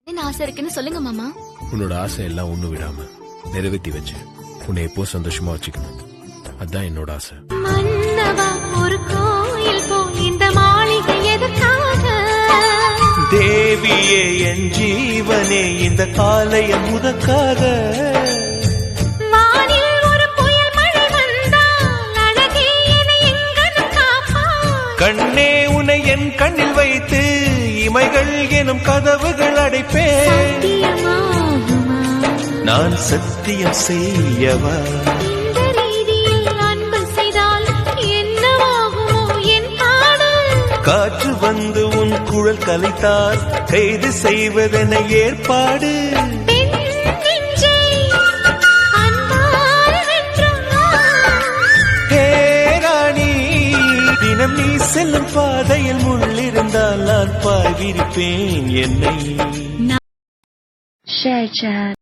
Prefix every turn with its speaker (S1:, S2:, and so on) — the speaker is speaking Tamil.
S1: என்ன ஆசை இருக்குன்னு சொல்லுங்க மாமா.
S2: உன்னோட ஆசை எல்லாம் ஒண்ணு விடாம நிறைவேற்றி வச்சு உன்னை எப்போ சந்தோஷமா வச்சுக்கணும். அதான் என்னோட ஆசை.
S1: மன்னவா ஒரு கோயில் போல் இந்த மாளிகை எதற்காக?
S3: தேவியே என் ஜீவனே இந்த காலையம் முதற்காக.
S1: வானில் ஒரு புயல் மழை வந்தால் அழகே என்னை எங்கனும் காப்பாய்.
S3: கண்ணே உனை என் கண்ணில் வைத்து இமைகள் எனும் கதவுகள் அடைப்பேன்.
S1: சத்தியமாகுமா?
S3: நான் சத்தியம் செய்யவா?
S1: இந்த ரீதியில் அன்பு செய்தால் என்னவாகுமோ என் பாடல்?
S3: காற்று வந்து உன் குழல் கலைத்தால் கைது செய்வதென ஏற்பாடு.
S1: பெண் நெஞ்சை அன்பால் வென்றாய்.
S3: ஹே ராணி, தினம் நீ செல்லும் பாதையில் முள்ளிருந்தால் நான் பாய் விரிப்பேன் என்னை.
S1: Share chat.